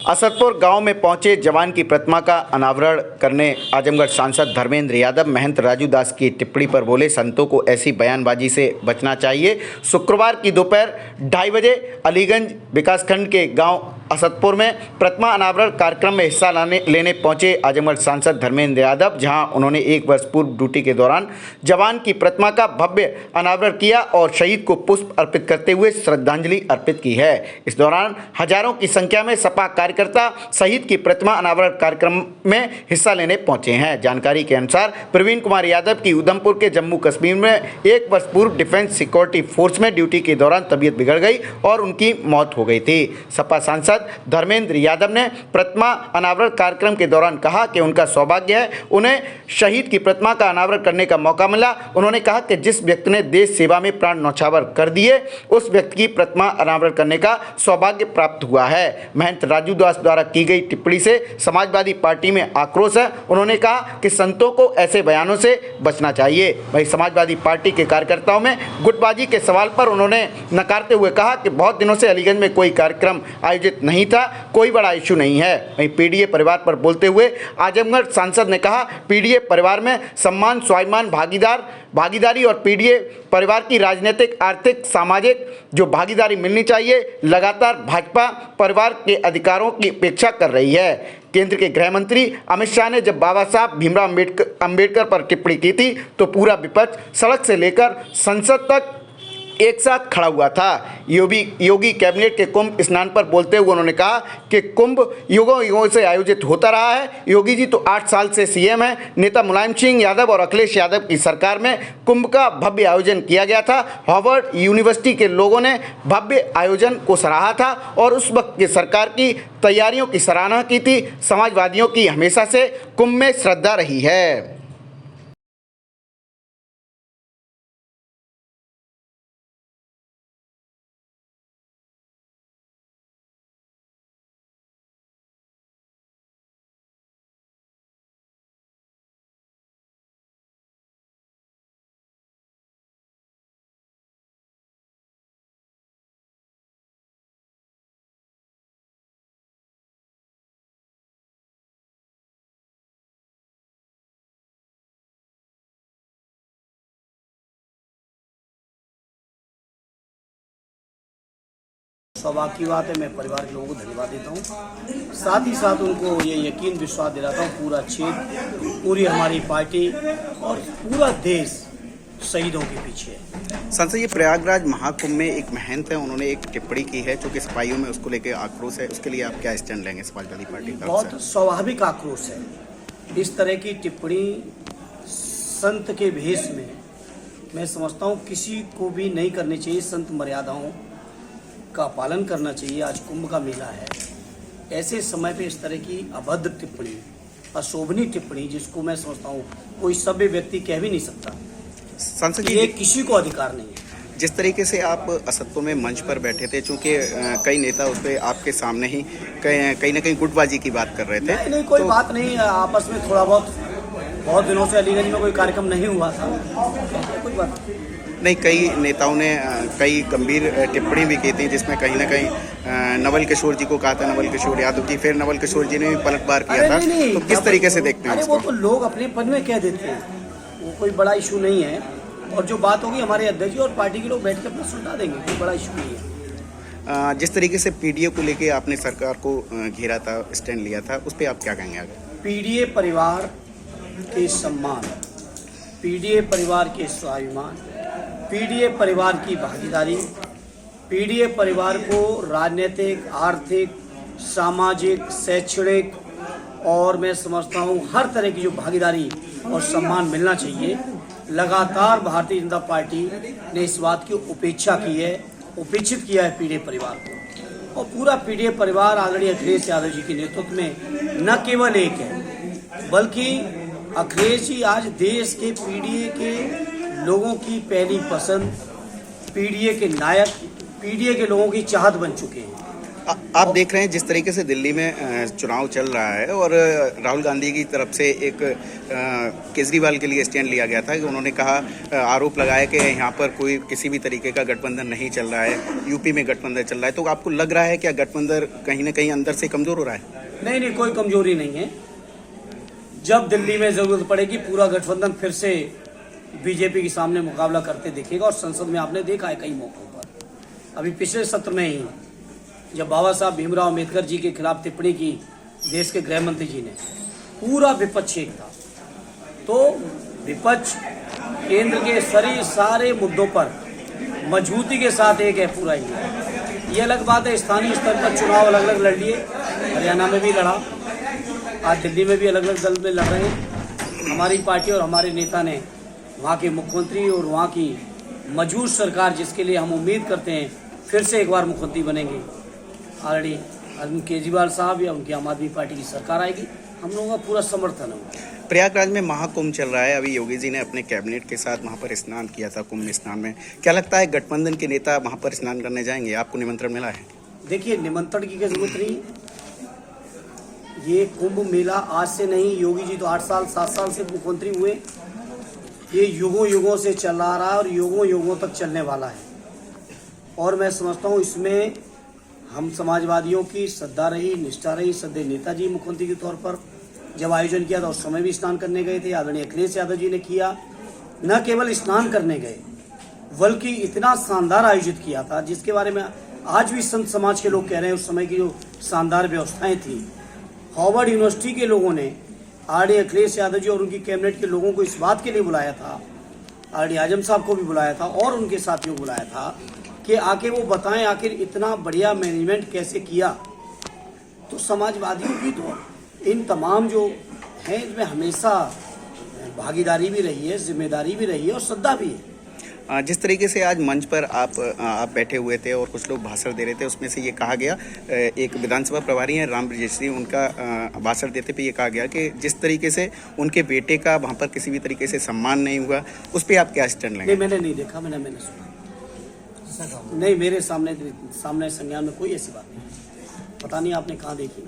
असदपुर गांव में पहुंचे जवान की प्रतिमा का अनावरण करने आजमगढ़ सांसद धर्मेंद्र यादव महंत राजू दास की टिप्पणी पर बोले, संतों को ऐसी बयानबाजी से बचना चाहिए। शुक्रवार की दोपहर 2:30 बजे अलीगंज विकासखंड के गांव असदपुर में प्रतिमा अनावरण कार्यक्रम में हिस्सा लेने पहुंचे आजमगढ़ सांसद धर्मेंद्र यादव, जहां उन्होंने 1 वर्ष पूर्व ड्यूटी के दौरान जवान की प्रतिमा का भव्य अनावरण किया और शहीद को पुष्प अर्पित करते हुए श्रद्धांजलि अर्पित की है। इस दौरान हजारों की संख्या में सपा कार्यकर्ता शहीद की प्रतिमा अनावरण कार्यक्रम में हिस्सा लेने पहुंचे हैं। जानकारी के अनुसार प्रवीण कुमार यादव की उधमपुर के जम्मू कश्मीर में 1 वर्ष पूर्व डिफेंस सिक्योरिटी फोर्स में ड्यूटी के दौरान तबीयत बिगड़ गई और उनकी मौत हो गई थी। सपा सांसद धर्मेंद्र यादव ने प्रतिमा अनावरण कार्यक्रम के दौरान कहा कि उनका सौभाग्य है उन्हें शहीद की प्रतिमा का अनावरण करने का मौका मिला। उन्होंने कहा कि जिस व्यक्ति ने देश सेवा में प्राण न्यौछावर कर दिए उस व्यक्ति की प्रतिमा अनावरण करने का सौभाग्य प्राप्त हुआ है। महंत राजू दास द्वारा की गई टिप्पणी से समाजवादी पार्टी में आक्रोश है। उन्होंने कहा कि संतों को ऐसे बयानों से बचना चाहिए। वहीं समाजवादी पार्टी के कार्यकर्ताओं में गुटबाजी के सवाल पर उन्होंने नकारते हुए कहा कि बहुत दिनों से अलीगंज में कोई कार्यक्रम आयोजित नहीं था, कोई बड़ा इशू नहीं है। वहीं पीडीए परिवार पर बोलते हुए आजमगढ़ सांसद ने कहा, पीडीए परिवार में सम्मान, स्वाभिमान, भागीदारी और पीडीए परिवार की राजनीतिक, आर्थिक, सामाजिक जो भागीदारी मिलनी चाहिए, लगातार भाजपा परिवार के अधिकारों की उपेक्षा कर रही है। केंद्र के गृह मंत्री अमित शाह ने जब बाबा साहब भीमराव अंबेडकर पर टिप्पणी की थी तो पूरा विपक्ष सड़क से लेकर संसद तक एक साथ खड़ा हुआ था। योगी कैबिनेट के कुंभ स्नान पर बोलते हुए उन्होंने कहा कि कुंभ युगों से आयोजित होता रहा है। योगी जी तो 8 साल से सीएम है। नेता मुलायम सिंह यादव और अखिलेश यादव की सरकार में कुंभ का भव्य आयोजन किया गया था। हार्वर्ड यूनिवर्सिटी के लोगों ने भव्य आयोजन को सराहा था और उस वक्त की सरकार की तैयारियों की सराहना की थी। समाजवादियों की हमेशा से कुंभ में श्रद्धा रही है। सौभाग्य की बात है। मैं परिवार के लोगों को धन्यवाद देता हूँ, साथ ही साथ उनको ये यकीन विश्वास दिलाता हूँ पूरा क्षेत्र, पूरी हमारी पार्टी और पूरा देश शहीदों के पीछे है। संसद ये प्रयागराज महाकुंभ में एक महंत है, उन्होंने एक टिप्पणी की है जो कि सिपाहियों में उसको लेकर आक्रोश है, उसके लिए आप क्या स्टैंड लेंगे समाजवादी पार्टी का? बहुत स्वाभाविक आक्रोश है। इस तरह की टिप्पणी संत के भेष में मैं समझता हूँ किसी को भी नहीं करनी चाहिए। संत मर्यादाओं का पालन करना चाहिए। आज कुंभ का मेला है, ऐसे समय पे इस तरह की अभद्र टिप्पणी, अशोभनीय टिप्पणी, जिसको मैं समझता हूँ कोई सभ्य व्यक्ति कह भी नहीं सकता। संसद जी, ये किसी को अधिकार नहीं है। जिस तरीके से आप असदपुर में मंच पर बैठे थे, चूंकि कई नेता उस पर आपके सामने ही कहीं ना कहीं गुटबाजी की बात कर रहे थे। नहीं, कोई बात नहीं, आपस में थोड़ा बहुत दिनों से अलीगंज में कोई कार्यक्रम नहीं हुआ था, कोई बात नहीं। कई नेताओं ने कई गंभीर टिप्पणी भी की थी, जिसमें कहीं ना कहीं नवल किशोर जी को कहा था, नवल किशोर यादव जी, फिर नवल किशोर जी ने भी पलटवार किया था। तो किस तरीके से देखते हैं? वो तो लोग अपने पद में कह देते हैं, वो कोई बड़ा इशू नहीं है। और जो बात होगी हमारे अध्यक्ष और पार्टी के लोग बैठ के अपना सुलझा देंगे, कोई बड़ा इशू नहीं है। जिस तरीके से पीडीए को लेके आपने सरकार को घेरा था, स्टैंड लिया था, उस पर आप क्या कहेंगे आगे? पीडीए परिवार के सम्मान, पीडीए परिवार के स्वाभिमान, पीडीए परिवार की भागीदारी, पीडीए परिवार को राजनीतिक, आर्थिक, सामाजिक, शैक्षणिक और मैं समझता हूँ हर तरह की जो भागीदारी और सम्मान मिलना चाहिए। लगातार भारतीय जनता पार्टी ने इस बात की उपेक्षा की है, उपेक्षित किया है पीडीए परिवार को। और पूरा पीडीए परिवार आदरणीय अखिलेश यादव जी के नेतृत्व में न केवल एक है, बल्कि अखिलेश जी आज देश के पीडीए के लोगों की पहली पसंद, पीडीए के नायक, पीडीए के लोगों की चाहत बन चुके हैं। आप देख रहे हैं जिस तरीके से दिल्ली में चुनाव चल रहा है और राहुल गांधी की तरफ से एक केजरीवाल के लिए स्टैंड लिया गया था कि उन्होंने कहा, आरोप लगाया कि यहाँ पर कोई किसी भी तरीके का गठबंधन नहीं चल रहा है, यूपी में गठबंधन चल रहा है। तो आपको लग रहा है क्या गठबंधन कहीं ना कहीं अंदर से कमज़ोर हो रहा है? नहीं, कोई कमजोरी नहीं है। जब दिल्ली में ज़रूरत पड़ेगी पूरा गठबंधन फिर से बीजेपी के सामने मुकाबला करते दिखेगा। और संसद में आपने देखा है कई मौक़ों पर, अभी पिछले सत्र में ही जब बाबा साहब भीमराव अम्बेडकर जी के खिलाफ टिप्पणी की देश के गृह मंत्री जी ने, पूरा विपक्ष एक था। तो विपक्ष केंद्र के सारे मुद्दों पर मजबूती के साथ एक है पूरा ही। ये अलग बात है स्थानीय स्तर पर चुनाव अलग अलग लड़ लिए, हरियाणा में भी लड़ा, आज दिल्ली में भी अलग अलग दल में लड़ रहे हैं। हमारी पार्टी और हमारे नेता ने वहाँ के मुख्यमंत्री और वहाँ की मजबूत सरकार, जिसके लिए हम उम्मीद करते हैं फिर से एक बार मुख्यमंत्री बनेंगे, ऑलरेडी अरविंद केजरीवाल साहब या उनकी आम आदमी पार्टी की सरकार आएगी, हम लोगों का पूरा समर्थन है। प्रयागराज में महाकुंभ चल रहा है, अभी योगी जी ने अपने कैबिनेट के साथ वहाँ पर स्नान किया था, कुंभ स्नान में। क्या लगता है गठबंधन के नेता वहाँ पर स्नान करने जाएंगे? आपको निमंत्रण मिला है? देखिए, निमंत्रण की क्या जरूरत नहीं। ये कुंभ मेला आज से नहीं, योगी जी तो 7 साल से मुख्यमंत्री हुए। ये युगों युगों से चला रहा है और युगों युगों तक चलने वाला है। और मैं समझता हूँ इसमें हम समाजवादियों की श्रद्धा रही, निष्ठा रही। सदैव नेताजी मुख्यमंत्री के तौर पर जब आयोजन किया था उस समय भी स्नान करने गए थे, आदरणीय अखिलेश यादव जी ने किया। न केवल स्नान करने गए बल्कि इतना शानदार आयोजित किया था जिसके बारे में आज भी संत समाज के लोग कह रहे हैं उस समय की जो शानदार व्यवस्थाएं थी। हार्वर्ड यूनिवर्सिटी के लोगों ने आदरणीय अखिलेश यादव जी और उनकी कैबिनेट के लोगों को इस बात के लिए बुलाया था, आदरणीय आजम साहब को भी बुलाया था और उनके साथियों को बुलाया था कि आके वो बताएं आखिर इतना बढ़िया मैनेजमेंट कैसे किया। तो समाजवादियों की तो इन तमाम जो हैं इसमें हमेशा भागीदारी भी रही है, जिम्मेदारी भी रही है और श्रद्धा भी है। जिस तरीके से आज मंच पर आप बैठे हुए थे और कुछ लोग भाषण दे रहे थे, उसमें से ये कहा गया, एक विधानसभा प्रभारी हैं राम ब्रजेश, उनका भाषण देते पे ये कहा गया कि जिस तरीके से उनके बेटे का वहाँ पर किसी भी तरीके से सम्मान नहीं हुआ, उस पर आप क्या स्टैंड लेंगे? नहीं, मैंने नहीं देखा, मैंने सुना नहीं, मेरे सामने संज्ञान में कोई ऐसी बात नहीं। पता नहीं आपने कहाँ देखी।